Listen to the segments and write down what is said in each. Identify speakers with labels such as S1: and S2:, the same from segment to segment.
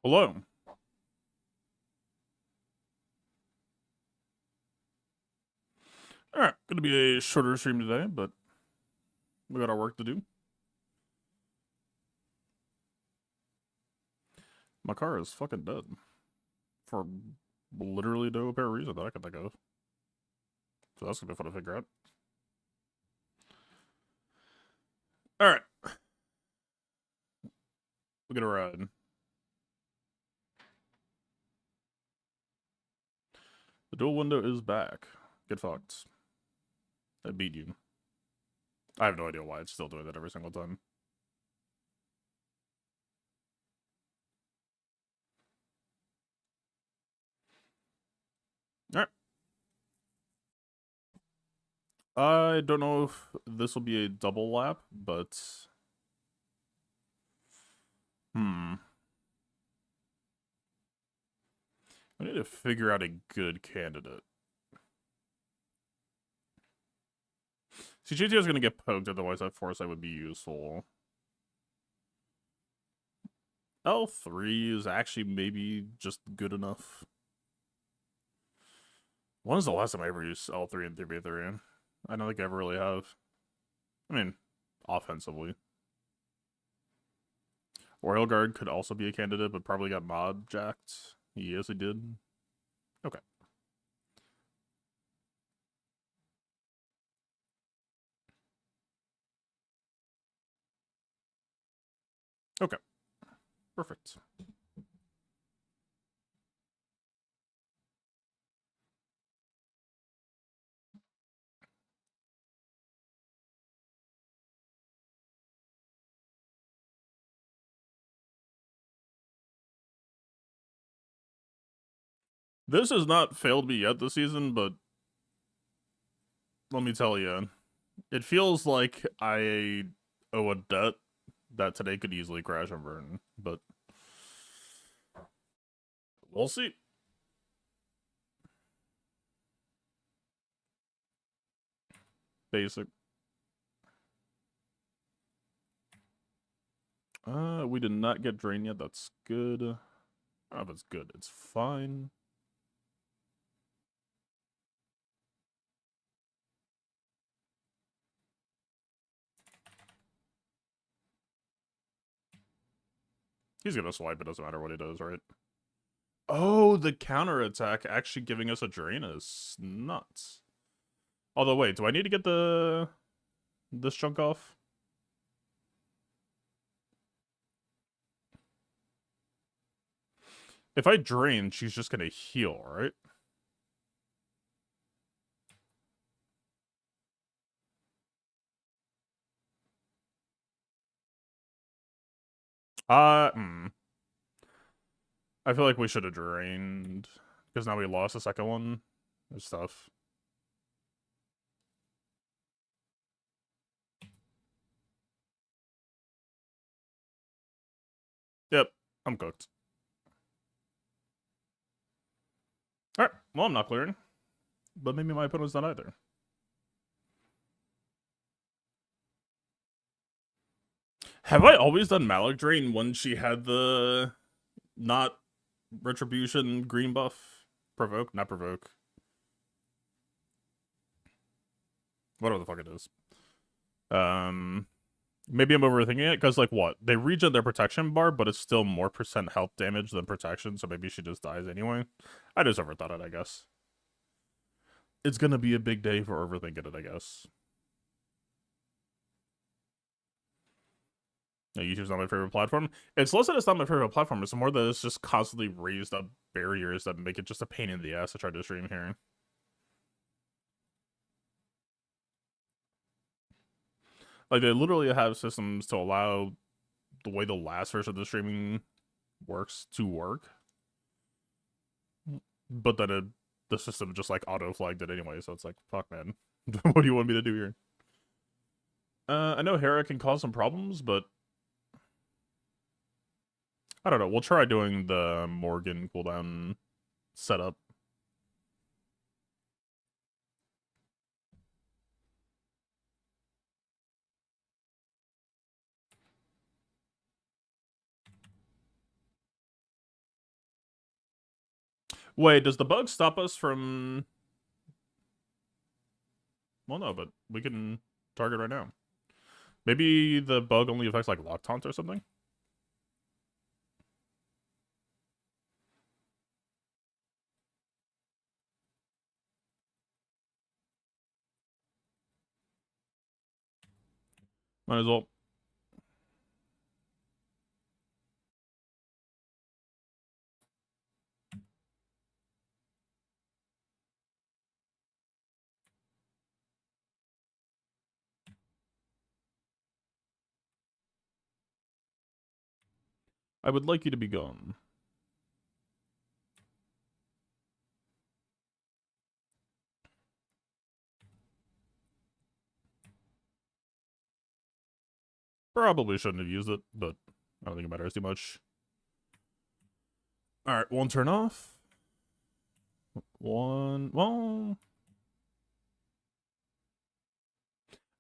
S1: Hello. All right, gonna be a shorter stream today, but we got our work to do. My car is fucking dead for literally no apparent reason that I can think of. So that's gonna be fun to figure out. All right, we're gonna ride. The dual window is back. Get fucked. I beat you. I have no idea why it's still doing that every single time. All right. I don't know if this will be a double lap, but I need to figure out a good candidate. See, GTO is gonna get poked, otherwise that foresight would be useful. L3 is actually maybe just good enough. When was the last time I ever used L3 and 3v3? I don't think I ever really have. I mean, offensively. Royal Guard could also be a candidate, but probably got mob jacked. Yes, he did. Okay. Okay. Perfect. This has not failed me yet this season, but let me tell you, it feels like I owe a debt that today could easily crash and burn, but we'll see. Basic. We did not get drained yet. That's good. I don't know if it's good. It's fine. He's gonna swipe. It doesn't matter what he does, right? Oh, the counterattack actually giving us a drain is nuts. Although, wait, do I need to get this chunk off? If I drain, she's just gonna heal, right? Hmm. I feel like we should have drained because now we lost the second one. It's tough. Yep, I'm cooked. All right, well, I'm not clearing, but maybe my opponent's not either. Have I always done Malik Drain when she had the not retribution green buff? Provoke? Not provoke. Whatever the fuck it is. Maybe I'm overthinking it, because, like, what? They regen their protection bar, but it's still more % health damage than protection, so maybe she just dies anyway. I just overthought it, I guess. It's gonna be a big day for overthinking it, I guess. No, YouTube's not my favorite platform. It's less that it's not my favorite platform, it's more that it's just constantly raised up barriers that make it just a pain in the ass to try to stream here. Like, they literally have systems to allow the way the last version of the streaming works to work. But then the system just, like, auto-flagged it anyway, so it's like, fuck, man. What do you want me to do here? I know Hera can cause some problems, but I don't know. We'll try doing the Morgan cooldown setup. Wait, does the bug stop us from... Well, no, but we can target right now. Maybe the bug only affects, like, lock taunt or something? Might as well. I would like you to be gone. Probably shouldn't have used it, but I don't think it matters too much. Alright, one turn off. One... Well...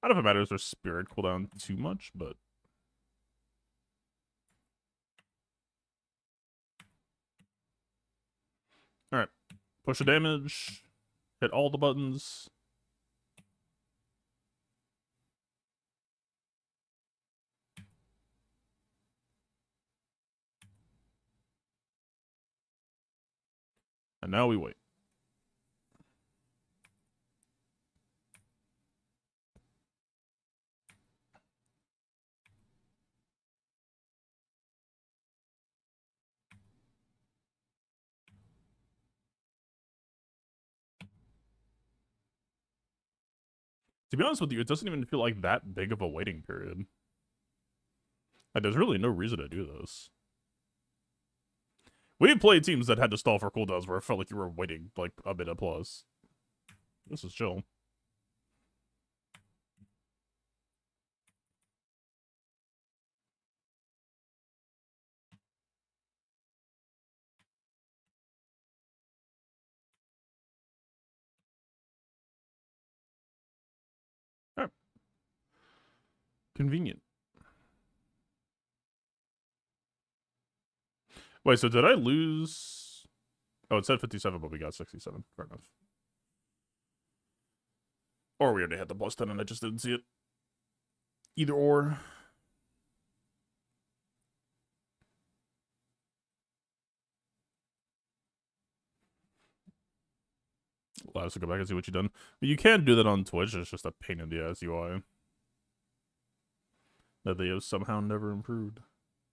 S1: I don't know if it matters their spirit cooldown too much, but... Alright. Push the damage. Hit all the buttons. And now we wait. To be honest with you, it doesn't even feel like that big of a waiting period. Like, there's really no reason to do this. We've played teams that had to stall for cooldowns where it felt like you were waiting, like, a minute plus. This is chill. Alright. Convenient. Wait, so did I lose... Oh, it said 57, but we got 67. Fair enough. Or we already had the plus 10 and I just didn't see it. Either or. Allow us to go back and see what you've done. But you can do that on Twitch, it's just a pain in the ass UI. That they have somehow never improved.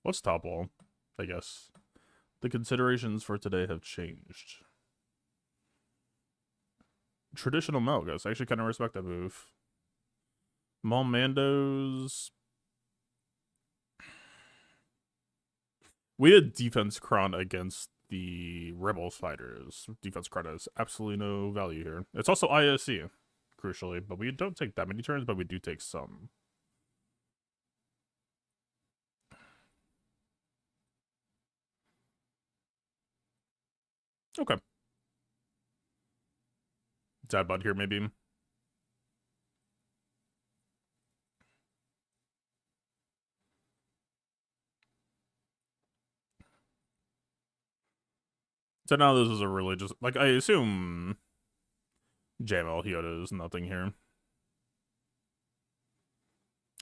S1: What's top wall? I guess. The considerations for today have changed. Traditional Malgus. I actually kind of respect that move. Malmandos. We had defense Kron against the Rebel fighters. Defense Kron has absolutely no value here. It's also ISC, crucially, but we don't take that many turns, but we do take some. Okay. Dad Bud here, maybe. So now this is a really just... Like, I assume... JML Hyoda is nothing here.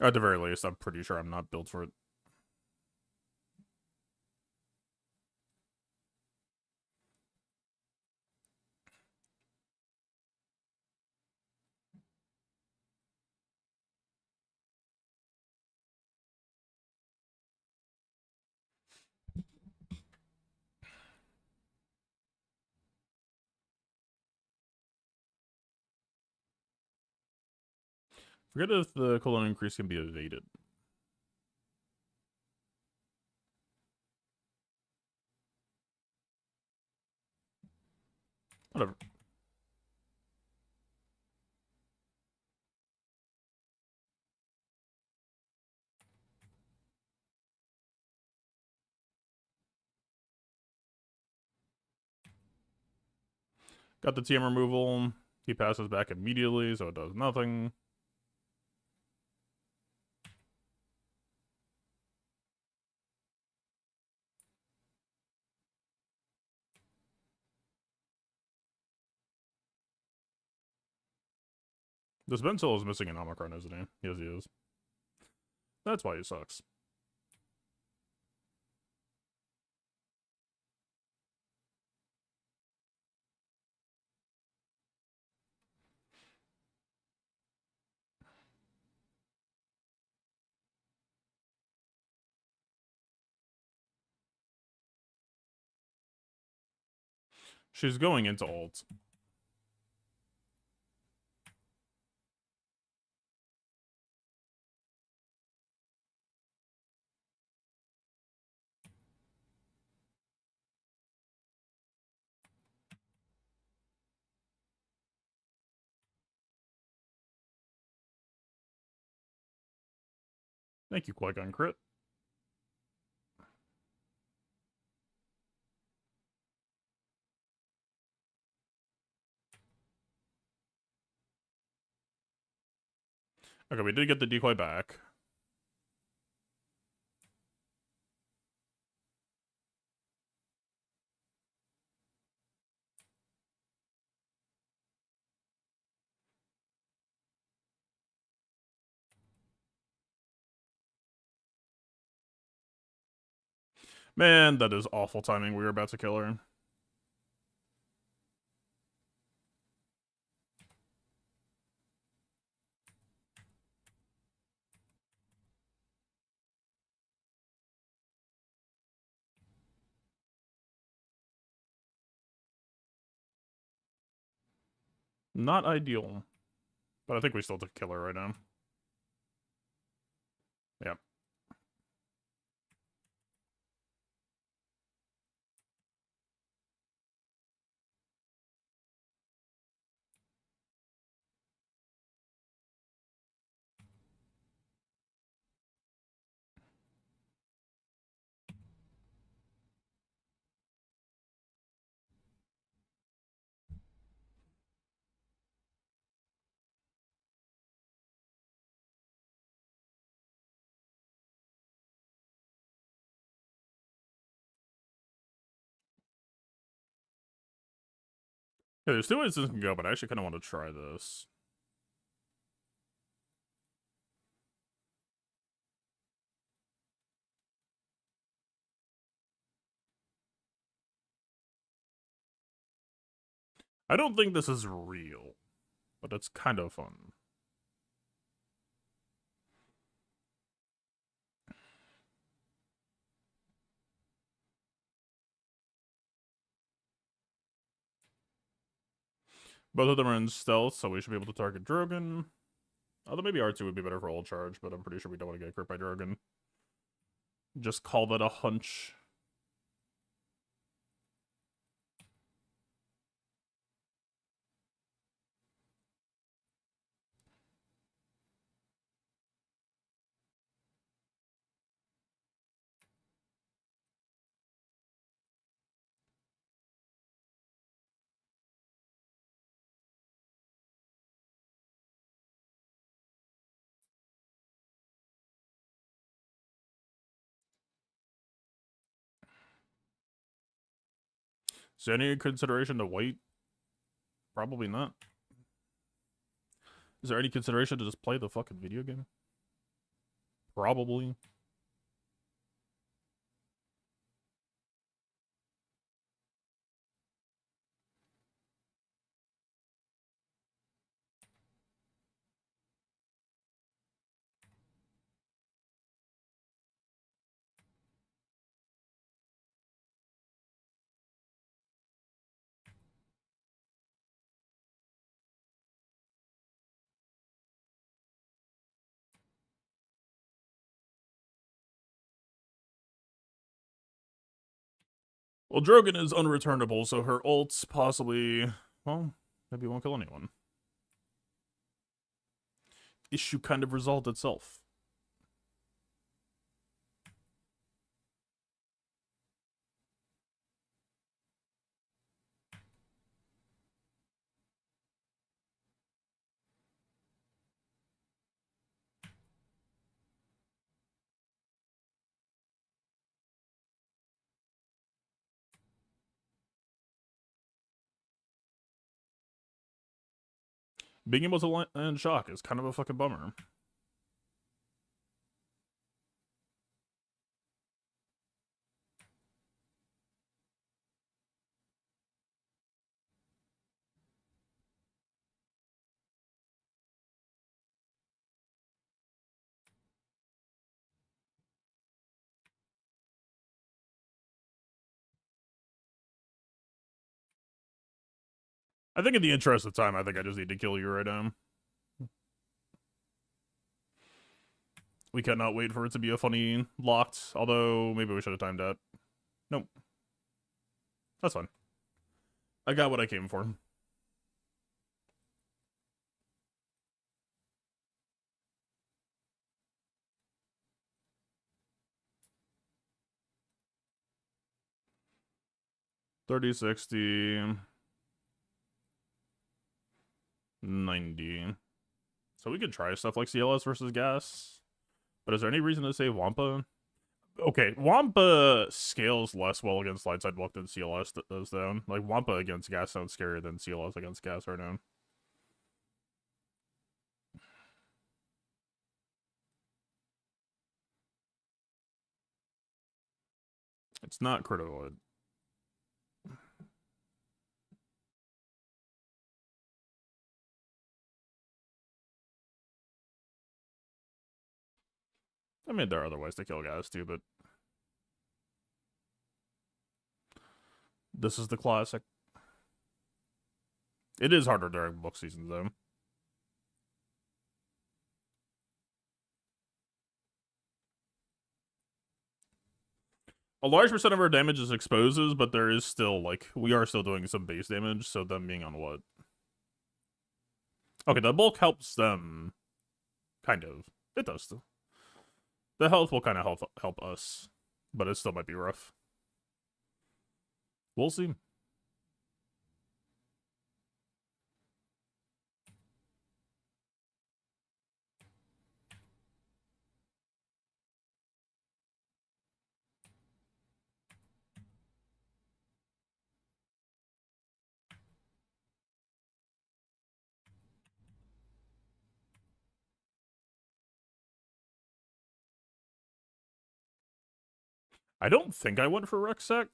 S1: Or at the very least, I'm pretty sure I'm not built for it. Forget if the cooldown increase can be evaded. Whatever. Got the TM removal. He passes back immediately, so it does nothing. This Bentil is missing an Omicron, isn't he? Yes, he is. That's why he sucks. She's going into ult. Thank you, Qui-Gon Crit. Okay, we did get the decoy back. Man, that is awful timing. We were about to kill her. Not ideal. But I think we still have to kill her right now. Yep. Yeah, there's two ways this can go, but I actually kind of want to try this. I don't think this is real, but it's kind of fun. Both of them are in stealth, so we should be able to target Drogon. Although maybe R2 would be better for old charge, but I'm pretty sure we don't want to get crit by Drogon. Just call that a hunch. Is there any consideration to wait? Probably not. Is there any consideration to just play the fucking video game? Probably. Well, Drogon is unreturnable, so her ults possibly, well, maybe won't kill anyone. Issue kind of resolved itself. Being able to land shock is kind of a fucking bummer. I think in the interest of time, I think I just need to kill you right now. We cannot wait for it to be a funny locked, although maybe we should have timed that. Nope. That's fine. I got what I came for. $30, $60, $90. So we could try stuff like CLS versus gas. But is there any reason to say Wampa? Okay, Wampa scales less well against light side block than CLS does, though. Like, Wampa against gas sounds scarier than CLS against gas right now. It's not critical. I mean, there are other ways to kill gas, too, but this is the classic. It is harder during book seasons, though. A large percent of our damage is exposes, but there is still, like, we are still doing some base damage, so them being on what? Okay, the bulk helps them. Kind of. It does, still. The health will kind of help us, but it still might be rough. We'll see. I don't think I went for Rexec.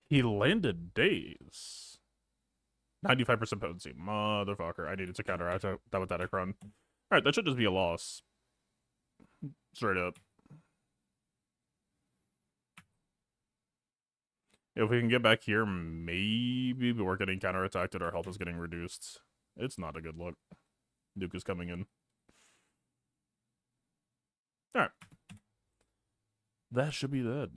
S1: He landed days. 95% potency. Motherfucker. I needed to counteract that with that Akron. Alright, that should just be a loss. Straight up. If we can get back here, maybe we're getting counterattacked and our health is getting reduced. It's not a good look. Nuke is coming in. Alright. That should be that.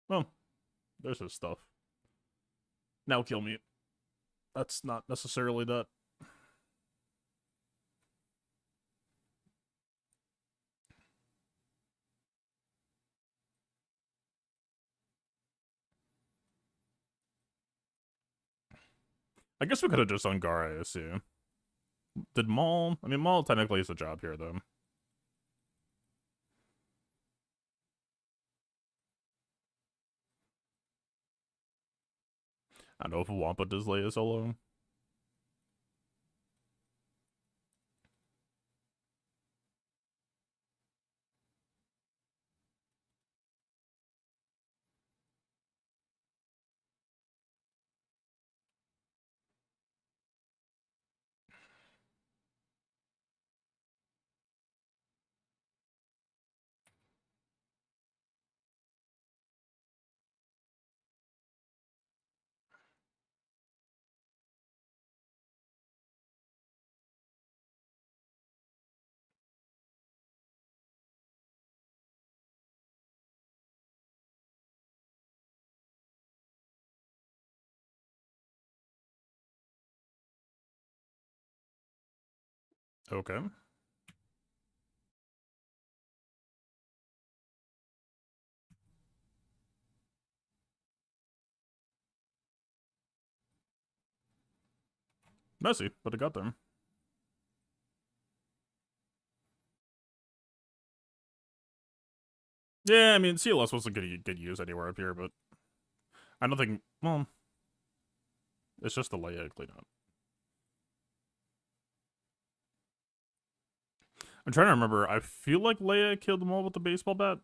S1: Well, there's his stuff. Now kill me. That's not necessarily that. I guess we could have just done Gar ASC. Did Maul? I mean, Maul technically is a job here, though. I don't know if Wampa does Leia solo. Okay. Messy, but it got there. Yeah, I mean, CLS wasn't good use anywhere up here, but I don't think, well, it's just the Leia cleanup. I'm trying to remember. I feel like Leia killed them all with the baseball bat.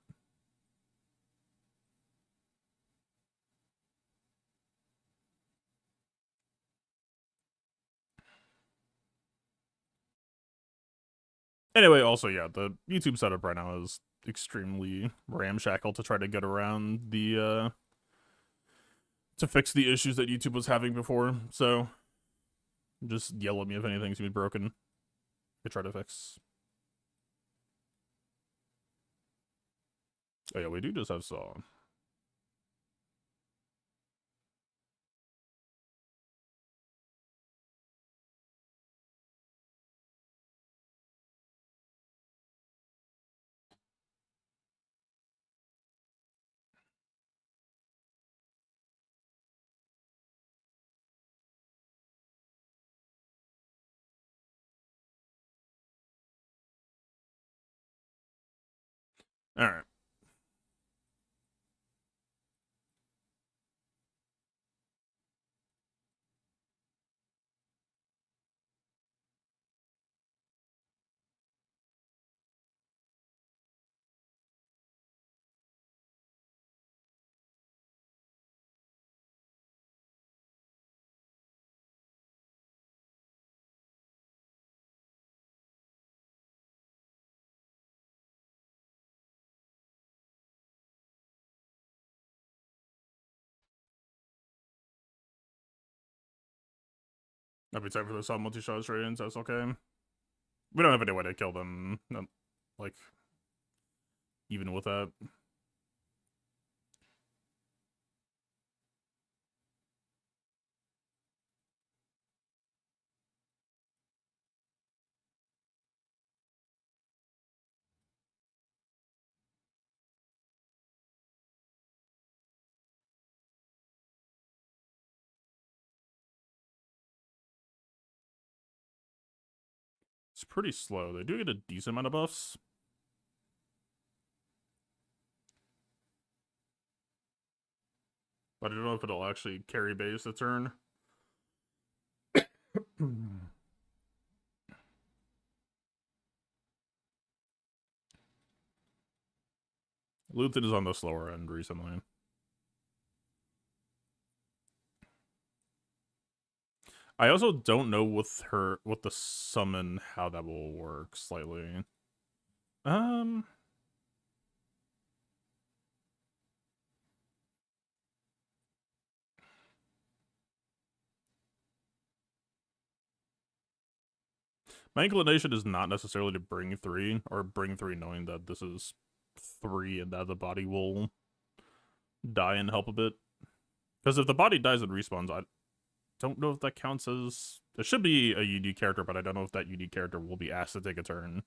S1: Anyway, also, yeah, the YouTube setup right now is extremely ramshackle to try to get around the, to fix the issues that YouTube was having before. So, just yell at me if anything's been broken. I try to fix. Oh yeah, we do just have Saw. Alright. I'll be tight for those multi-shot trade-ins, that's okay. We don't have any way to kill them, like, even with that. It's pretty slow. They do get a decent amount of buffs. But I don't know if it'll actually carry base a turn. Luthen is on the slower end recently. I also don't know with the summon how that will work slightly. My inclination is not necessarily to bring 3, or bring 3 knowing that this is 3 and that the body will die and help a bit. Because if the body dies and respawns, I don't know if that counts as... It should be a unique character, but I don't know if that unique character will be asked to take a turn.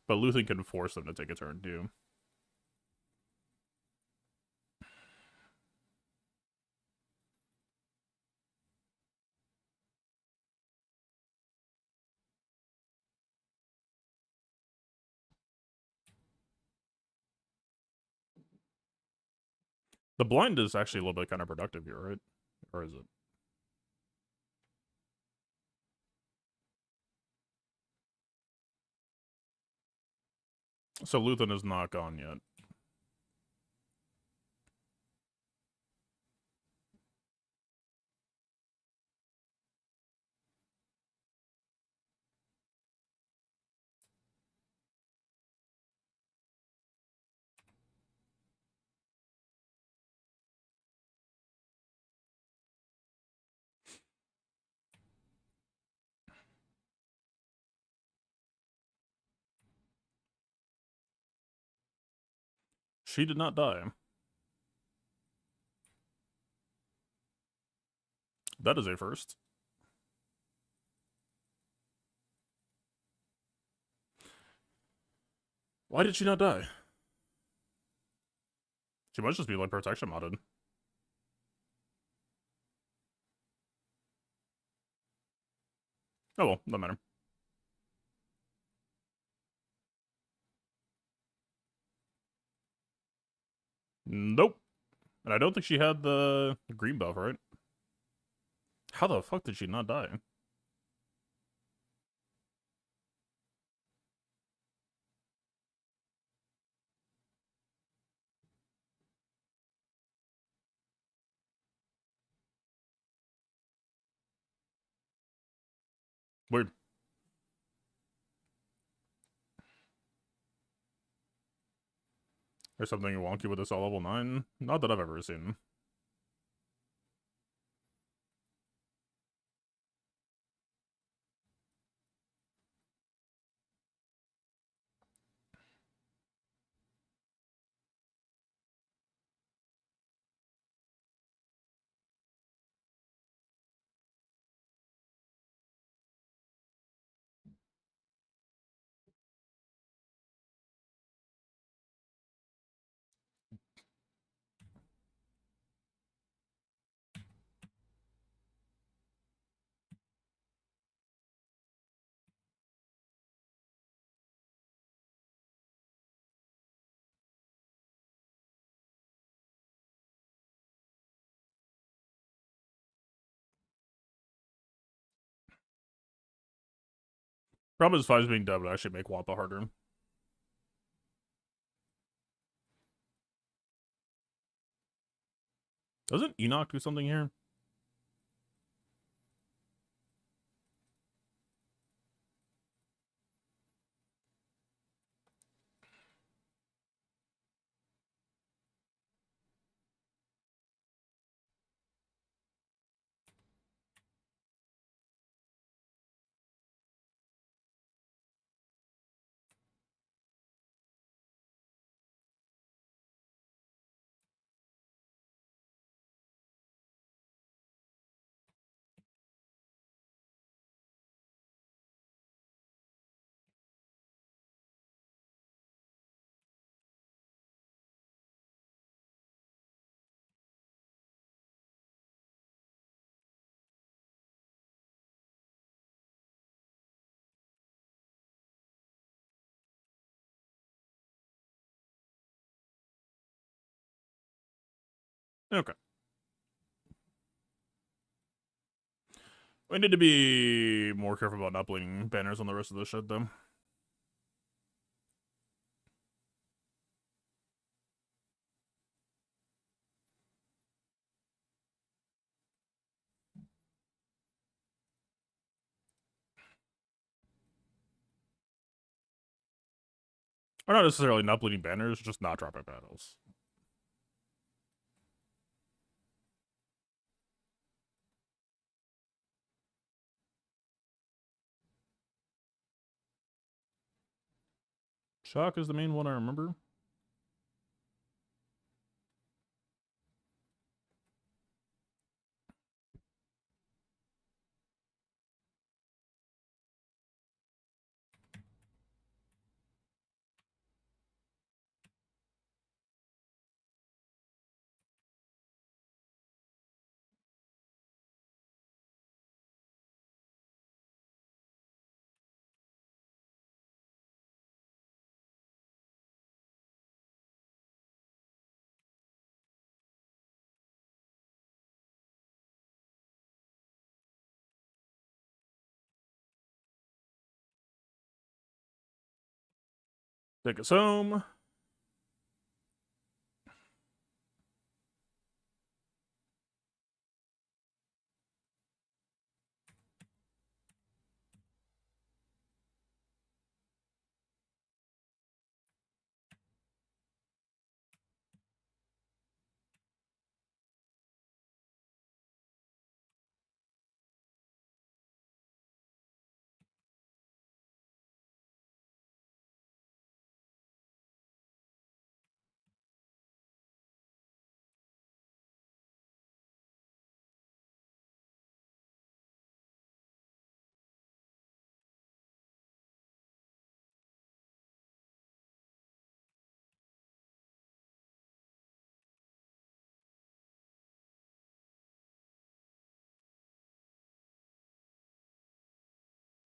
S1: But Luthen can force them to take a turn, too. The blind is actually a little bit counterproductive here, right? Or is it? So Luthen is not gone yet. She did not die. That is a first. Why did she not die? She must just be like protection modded. Oh well, doesn't matter. Nope. And I don't think she had the green buff, right? How the fuck did she not die? Weird. There's something wonky with this all level 9? Not that I've ever seen. Problem is, Fives being dead would actually make Wappa harder. Doesn't Enoch do something here? Okay. We need to be more careful about not bleeding banners on the rest of the shit, though. Or not necessarily not bleeding banners, just not dropping battles. Shock is the main one I remember. Take us home.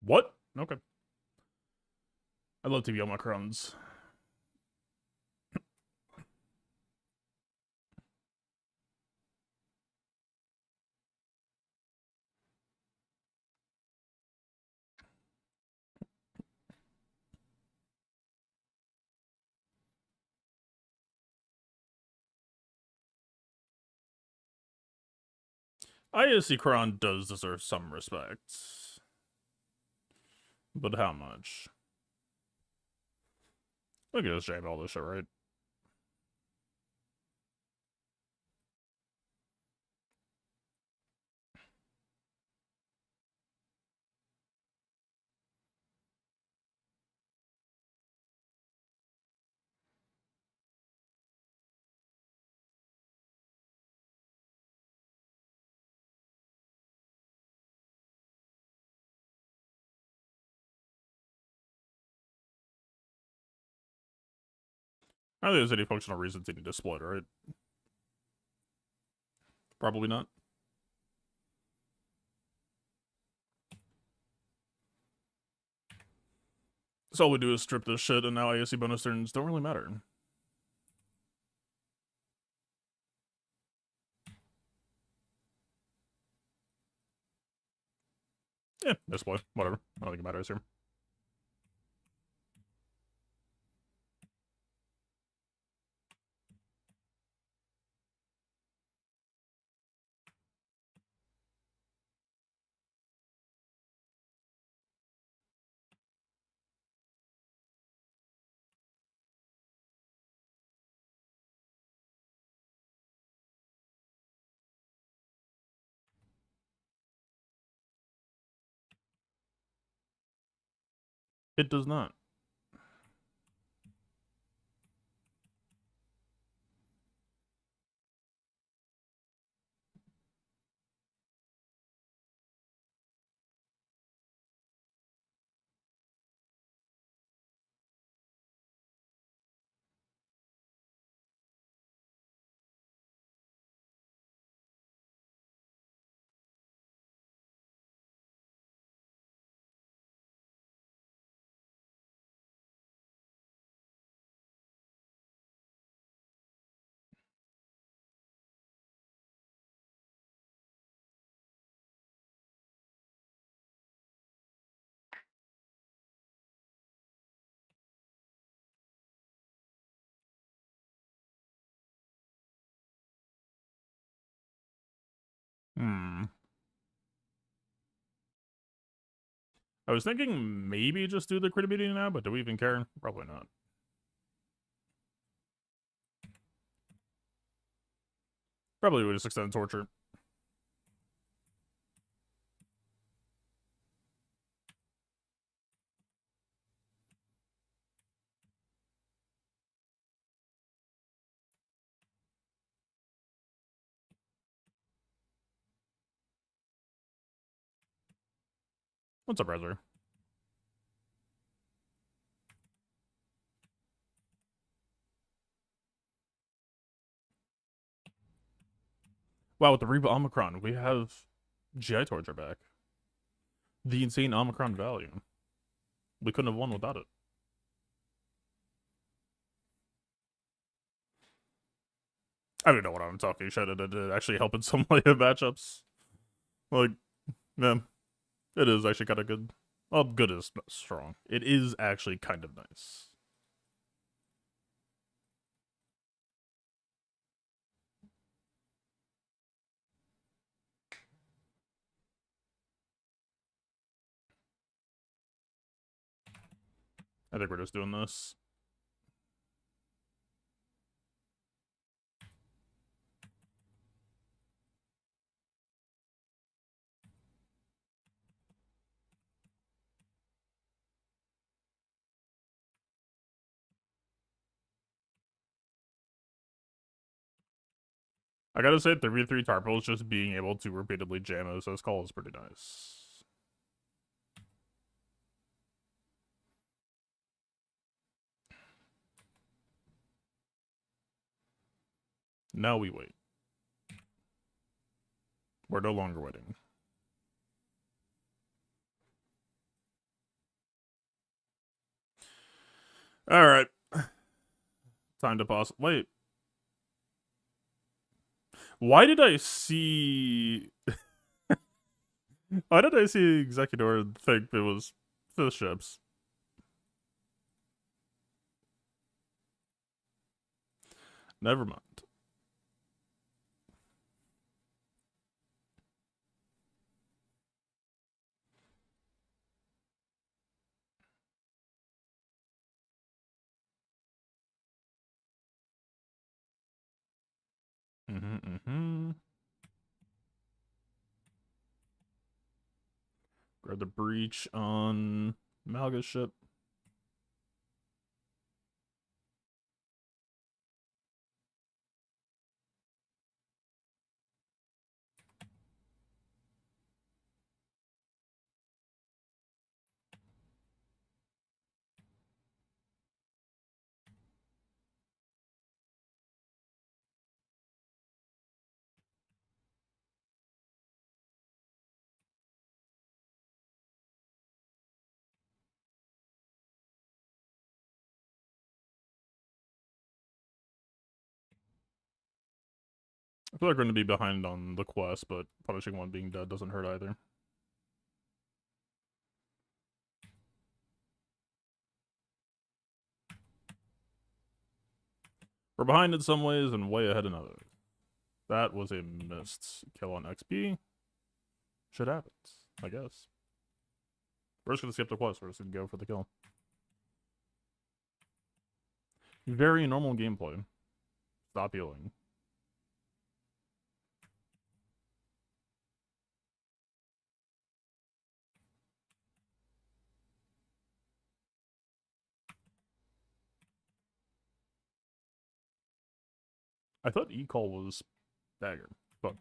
S1: What? Okay. I love TV Omicrons. ISC Kron does deserve some respect. But how much? We can just jam all this shit, right? I don't think there's any functional reasons they need to split, right? Probably not. So all we do is strip this shit, and now ISC bonus turns don't really matter. Yeah, misplay. Whatever. I don't think it matters here. It does not. Hmm. I was thinking maybe just do the crit meeting now, but do we even care? Probably not. Probably would just extend torture. What's up, Razor? Wow, with the Reba Omicron, we have GI torture back. The insane Omicron value. We couldn't have won without it. I don't know what I'm talking shit. It actually help in some way of matchups. Like, yeah, it is actually kind of good. Well, good is strong. It is actually kind of nice. I think we're just doing this. I gotta say, 3v3 Tarples just being able to repeatedly jam OSS call is pretty nice. Now we wait. We're no longer waiting. All right. Time to pause. Wait. Why did I see? Why did I see Executor think it was fish ships? Never mind. Grab the breach on Malga's ship. I feel like we're going to be behind on the quest, but punishing one being dead doesn't hurt either. We're behind in some ways and way ahead in others. That was a missed kill on XP. Shit happens, I guess. We're just going to skip the quest. We're just going to go for the kill. Very normal gameplay. Stop healing. I thought E-Call was dagger, but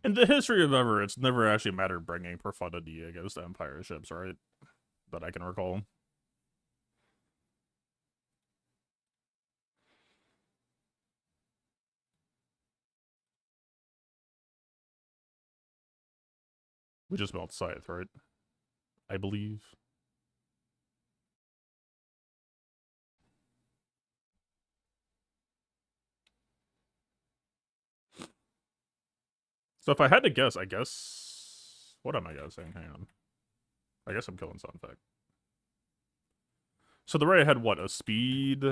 S1: in the history of ever, it's never actually mattered bringing profundity against Empire ships, right? That I can recall. We just melt Scythe, right? I believe. So if I had to guess, I guess... What am I guessing? Hang on. I guess I'm killing Sunfect. So the Ray had what? A speed...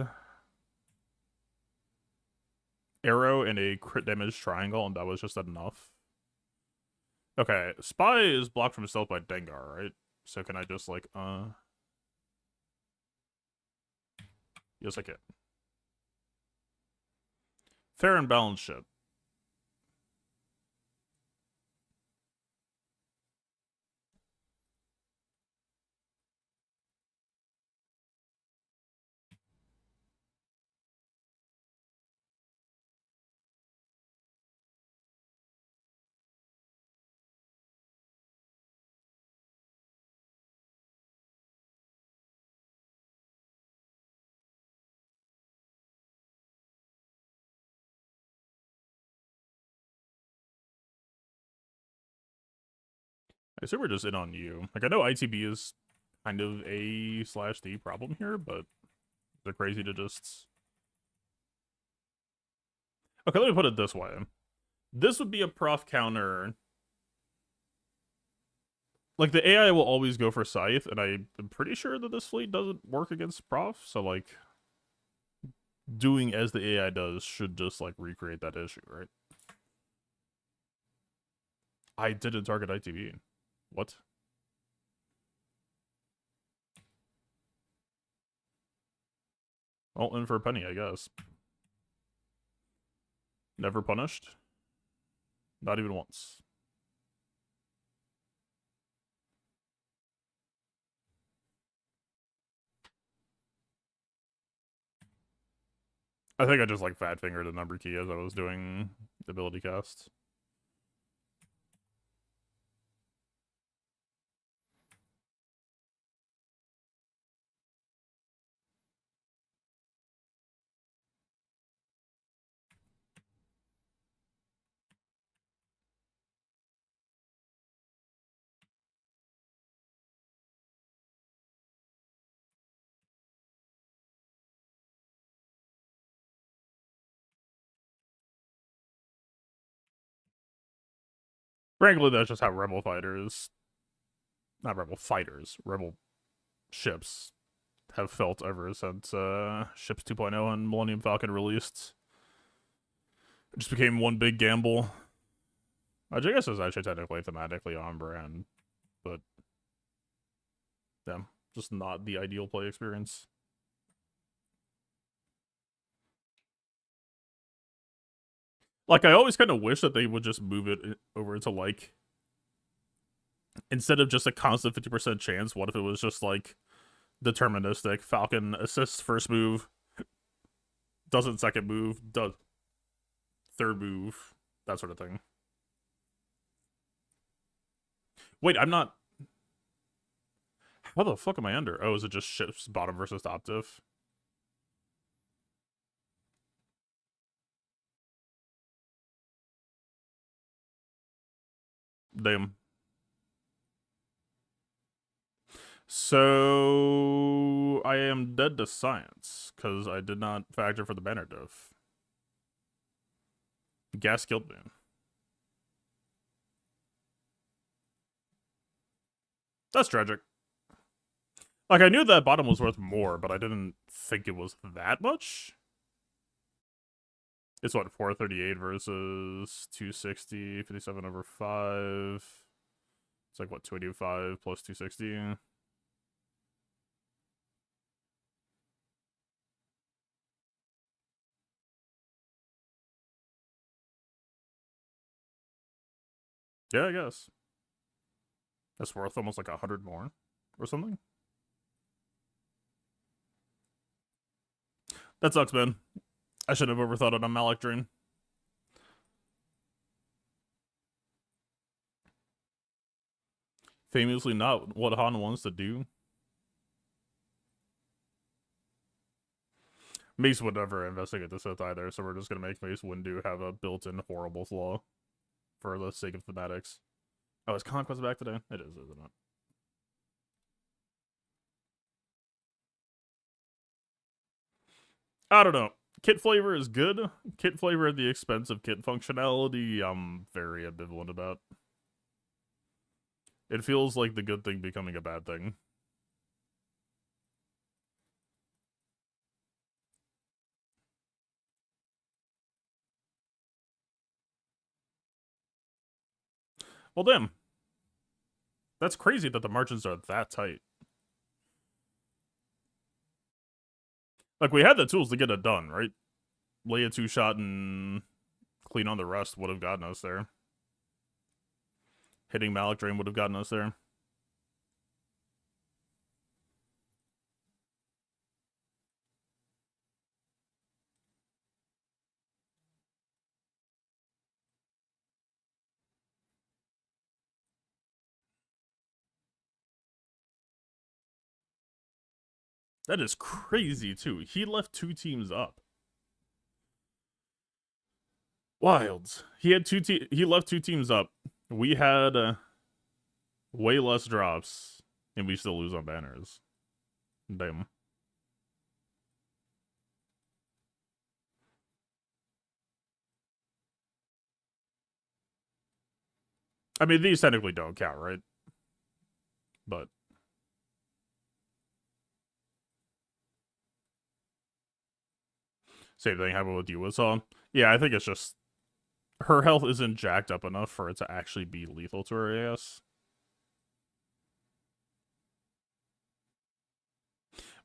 S1: arrow and a crit damage triangle, and that was just enough? Okay, Spy is blocked from stealth by Dengar, right? So can I just, like, Yes, I can. Fair and balanced ship. I assume we're just in on you. Like, I know ITB is kind of A/D problem here, but they're crazy to just... Okay, let me put it this way. This would be a prof counter. Like, the AI will always go for Scythe, and I'm pretty sure that this fleet doesn't work against prof, so, like, doing as the AI does should just, like, recreate that issue, right? I didn't target ITB. What? Well, in for a penny, I guess. Never punished. Not even once. I think I just, like, fat fingered the number key as I was doing the ability cast. Frankly, that's just how Rebel fighters, not Rebel fighters, Rebel ships have felt ever since Ships 2.0 and Millennium Falcon released. It just became one big gamble. Which I guess is actually technically thematically on brand, but yeah, just not the ideal play experience. Like, I always kind of wish that they would just move it over to, like, instead of just a constant 50% chance, what if it was just, like, deterministic? Falcon assists first move, doesn't second move, does third move, that sort of thing. Wait, I'm not... How the fuck am I under? Oh, is it just ships bottom versus top diff? Damn. So I am dead to science because I did not factor for the banner diff. Gas killed me. That's tragic. Like, I knew that bottom was worth more, but I didn't think it was that much. It's what, 438 versus 260, 57 over 5. It's like, what, 285 plus 260? Yeah, I guess. That's worth almost like 100 more or something. That sucks, man. I should have overthought it on Malik Drain. Famously not what Han wants to do. Mace would never investigate the Sith either, so we're just gonna make Mace Windu have a built-in horrible flaw for the sake of thematics. Oh, is Conquest back today? It is, isn't it? I don't know. Kit flavor is good. Kit flavor at the expense of kit functionality, I'm very ambivalent about. It feels like the good thing becoming a bad thing. Well, damn. That's crazy that the margins are that tight. Like, we had the tools to get it done, right? Lay a 2-shot and clean on the rest would have gotten us there. Hitting Malik Drain would have gotten us there. That is crazy, too. He left 2 teams up. Wild. He had he left 2 teams up. We had way less drops, and we still lose on banners. Damn. I mean, these technically don't count, right? But same thing happened with Yuasa. Yeah, I think it's just her health isn't jacked up enough for it to actually be lethal to her AS.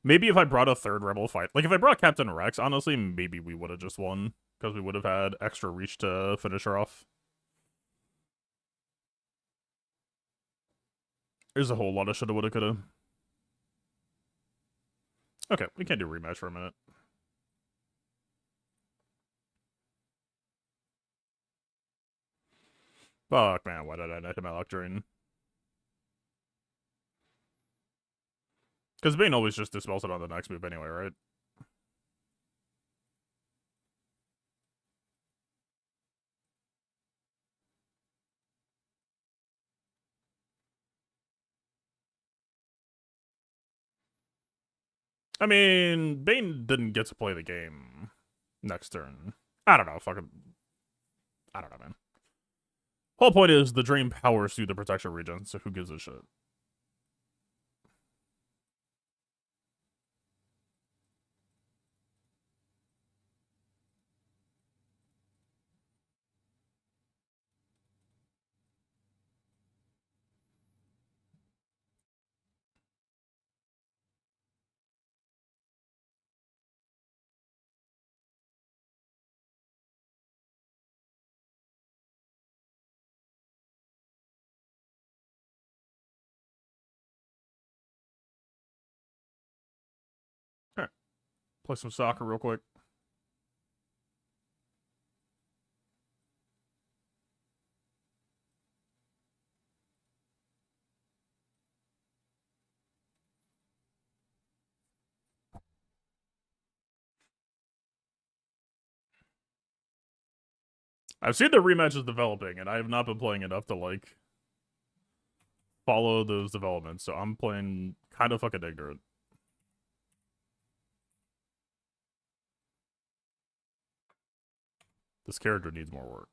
S1: Maybe if I brought a third Rebel fight, like if I brought Captain Rex, honestly, maybe we would have just won because we would have had extra reach to finish her off. There's a whole lot of shoulda, woulda, coulda. Okay, we can't do rematch for a minute. Fuck, man, why did I net him out during? Because Bane always just dispels it on the next move anyway, right? I mean, Bane didn't get to play the game next turn. I don't know, fucking... I don't know, man. Whole point is the drain powers through the protection region, so who gives a shit? Alright. Play some soccer real quick. I've seen the rematches developing, and I have not been playing enough to, like, follow those developments, so I'm playing kind of fucking ignorant. This character needs more work.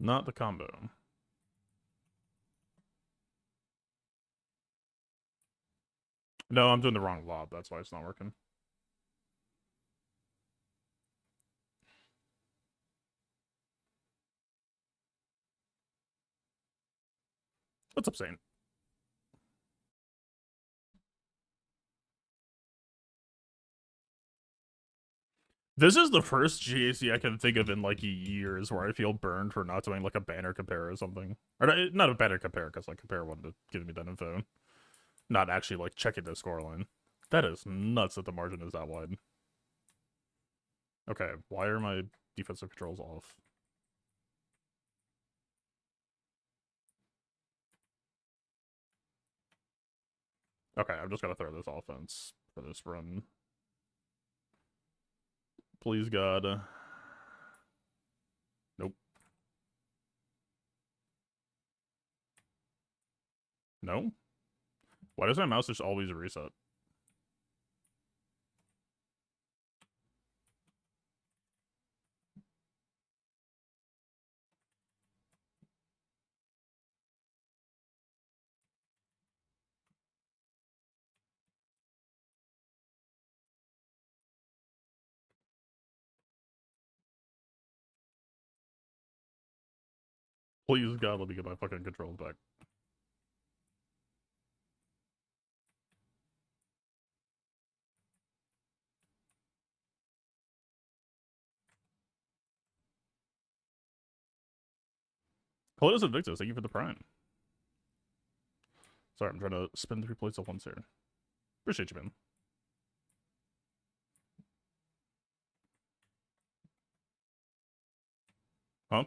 S1: Not the combo. No, I'm doing the wrong lob. That's why it's not working. What's up, Saint? This is the first GAC I can think of in, like, years where I feel burned for not doing, like, a banner compare or something. Or not a banner compare, because, like, compare wanted to give me that info. Not actually, like, checking the scoreline. That is nuts that the margin is that wide. Okay, why are my defensive controls off? Okay, I'm just gonna throw this offense for this run. Please, God. Nope. No? Why does my mouse just always reset? Please, God, let me get my fucking controls back. Colotus Invictus, thank you for the prime. Sorry, I'm trying to spin 3 plates at once here. Appreciate you, man. Huh?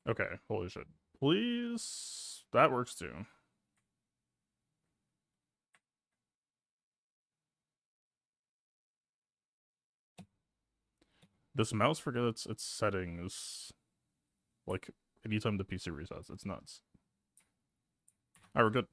S1: Okay, holy shit. Please? That works too. This mouse forgets its settings, like, anytime the PC resets. It's nuts. Alright, we're good.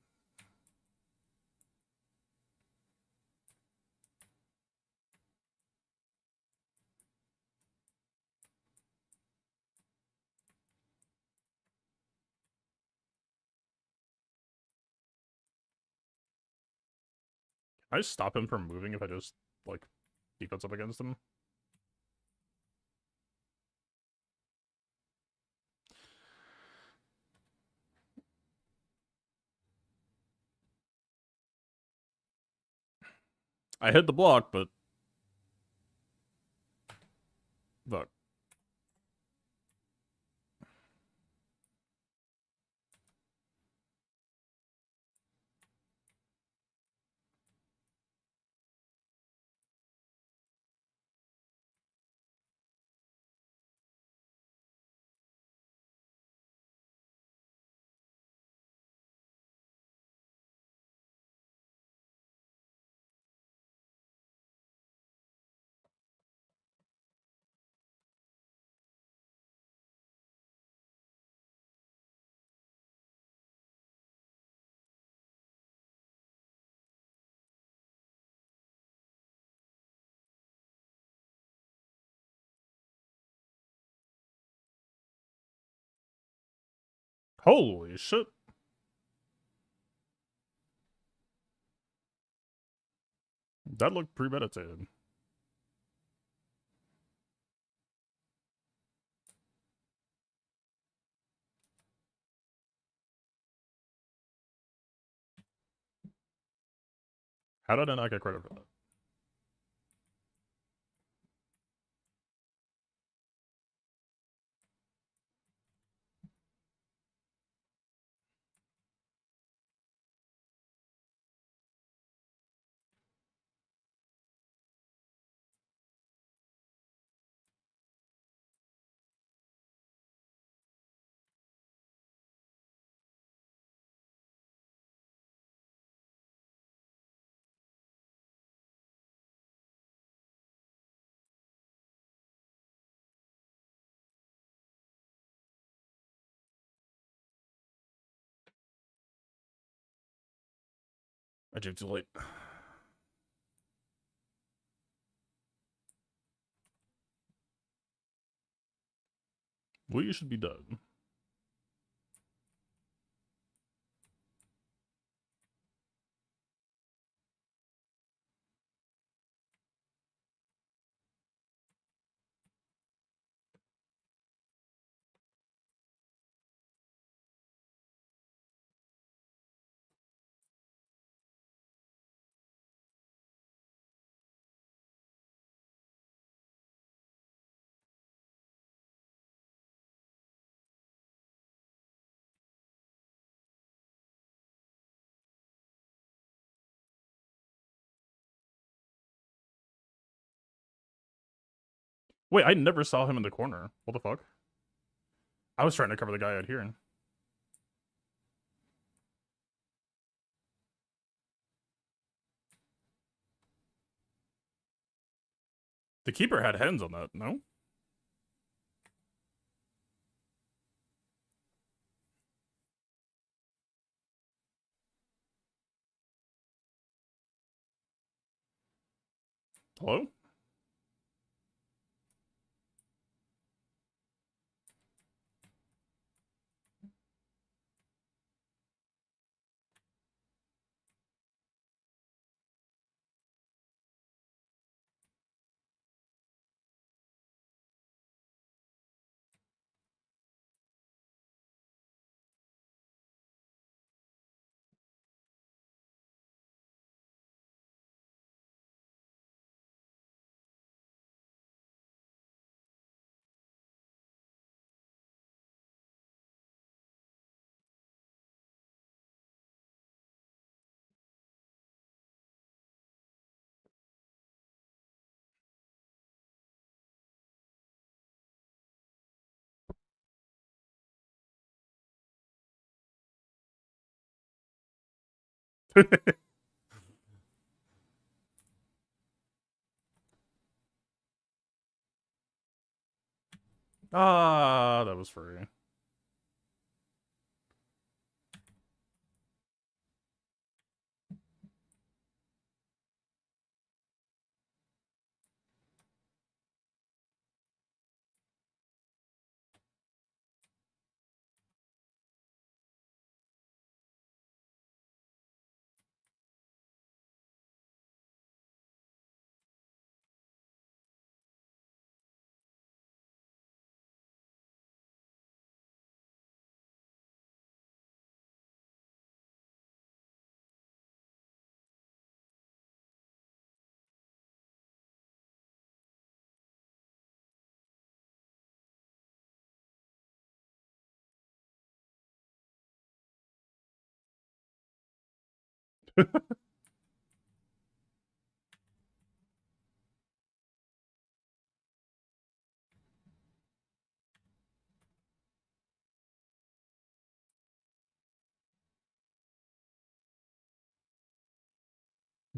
S1: Can I stop him from moving if I just, like, defense up against him? I hit the block, but... Fuck. Holy shit. That looked premeditated. How did I not get credit for that? I juked too late. Well, you should be done. Wait, I never saw him in the corner. What the fuck? I was trying to cover the guy out here. The keeper had hands on that, no? Hello? Ah, that was free.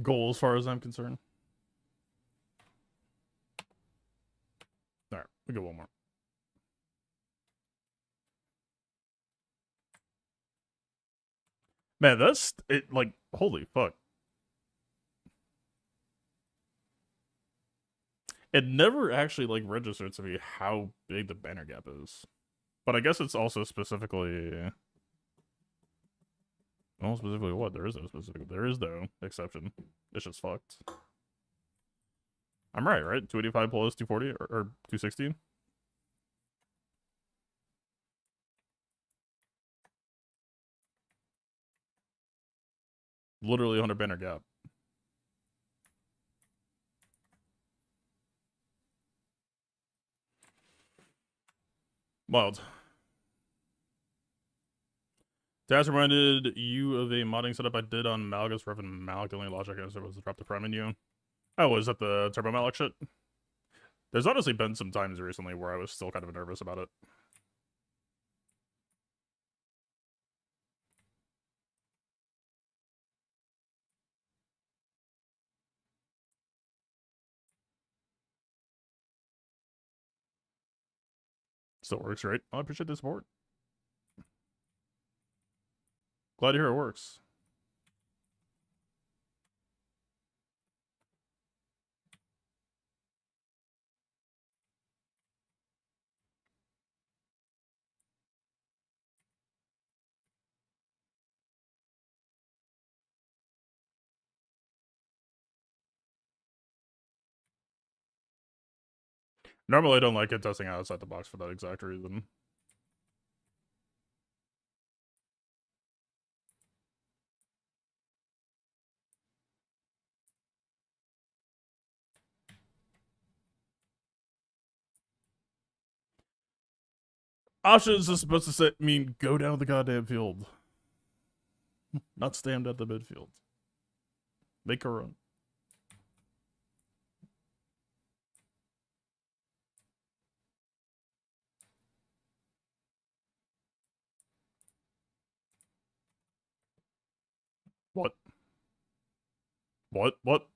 S1: Goal as far as I'm concerned. Alright, we go one more. Man, that's it. Like, holy fuck. It never actually like registered to me how big the banner gap is. But I guess it's also specifically Well, specifically what? There is no specific. There is no exception. It's just fucked. I'm right? 285 plus 240 or 260? Literally 100 banner gap. Wild. Dash reminded you of a modding setup I did on Malgus Rev and Malik. The only logic answer was to drop the prime menu. Oh, was that the Turbo Malik shit? There's honestly been some times recently where I was still kind of nervous about it. Still works, right? I appreciate the support. Glad to hear it works. Normally I don't like it testing outside the box for that exact reason. Options is supposed to mean go down the goddamn field. Not stand at the midfield. Make a run. What? What?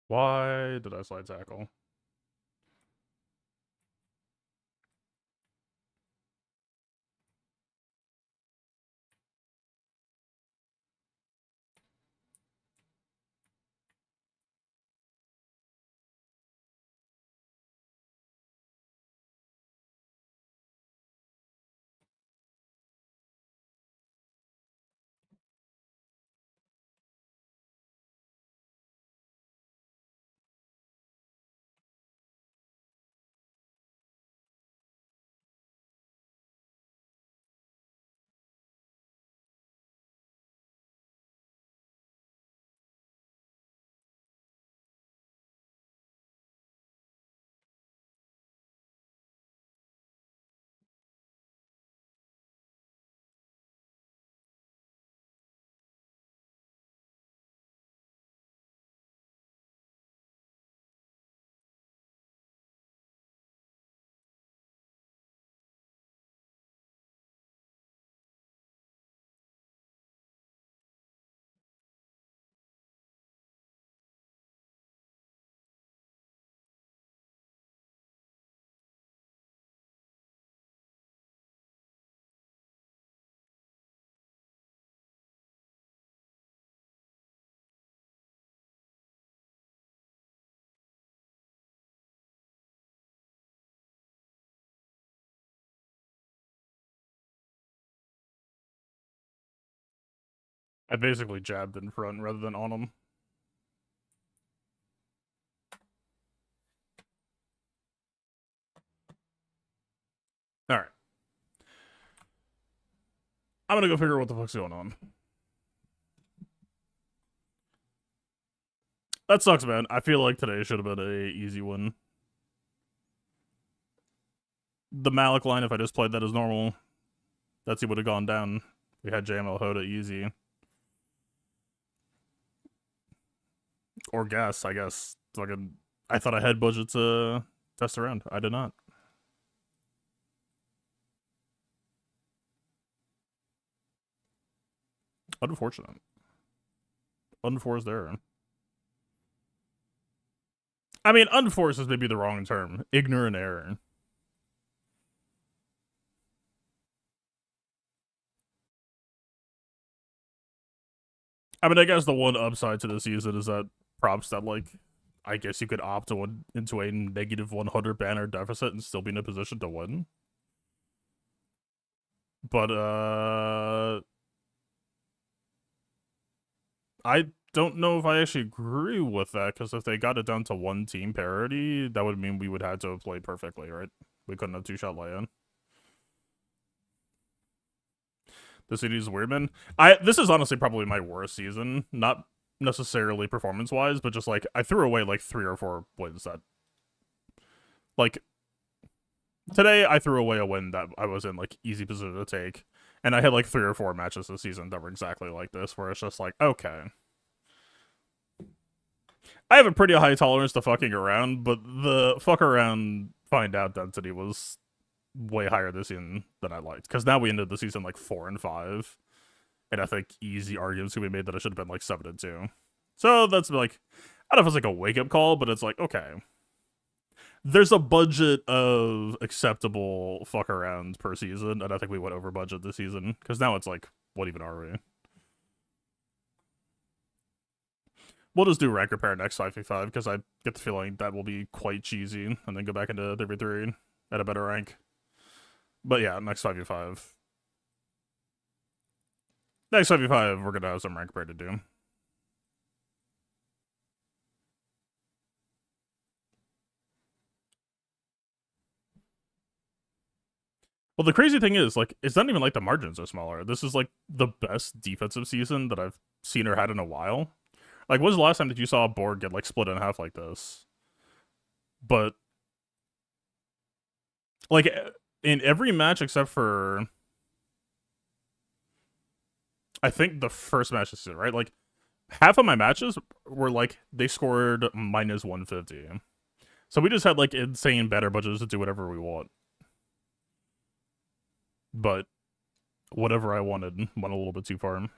S1: Why did I slide tackle? I basically jabbed in front rather than on him. Alright. I'm gonna go figure out what the fuck's going on. That sucks, man. I feel like today should have been a easy win. The Malik line, if I just played that as normal, that's he would have gone down. We had JML Hoda easy. Or gas, I guess. Fucking, I thought I had budget to test around. I did not. Unfortunate. Unforced error. I mean, unforced is maybe the wrong term. Ignorant error. I mean, I guess the one upside to the season is that props that, like, I guess you could opt into a negative 100 banner deficit and still be in a position to win. But, I don't know if I actually agree with that, because if they got it down to one team parity, that would mean we would have to have played perfectly, right? We couldn't have two-shot lay-in. The city's weird, man. This is honestly probably my worst season. Not necessarily performance-wise, but just, like, I threw away, like, 3 or 4 wins that... Like, today I threw away a win that I was in, like, easy position to take. And I had, like, 3 or 4 matches this season that were exactly like this, where it's just like, okay. I have a pretty high tolerance to fucking around, but the fuck around find out density was way higher this season than I liked. Because now we ended the season, like, 4 and 5. And I think easy arguments could be made that it should have been, like, 7 and 2. So that's, like, I don't know if it's, like, a wake-up call, but it's like, okay. There's a budget of acceptable fuck arounds per season, and I think we went over budget this season. Because now it's like, what even are we? We'll just do rank repair next 5v5, because I get the feeling that will be quite cheesy, and then go back into 3v3 at a better rank. But yeah, next 5v5. Next 5v5, we're gonna have some rank repair to do. Well, the crazy thing is, like, it's not even like the margins are smaller. This is, like, the best defensive season that I've seen or had in a while. Like, when was the last time that you saw a board get, like, split in half like this? But, like, in every match except for... I think the first match this season, right? Like, half of my matches were, like, they scored minus 150. So we just had, like, insane better budgets to do whatever we want. But whatever I wanted went a little bit too far.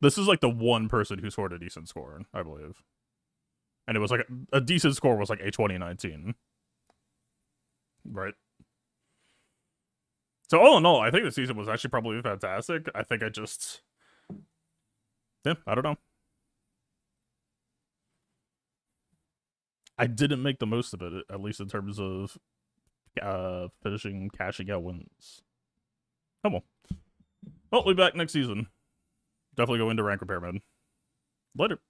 S1: This is like the one person who scored a decent score, I believe. And it was like a decent score was like a 2019. Right? So all in all, I think the season was actually probably fantastic. I think I just... Yeah, I don't know. I didn't make the most of it, at least in terms of finishing cashing out wins. Oh well. Well, we'll be back next season. Definitely go into rank repair mode. Later.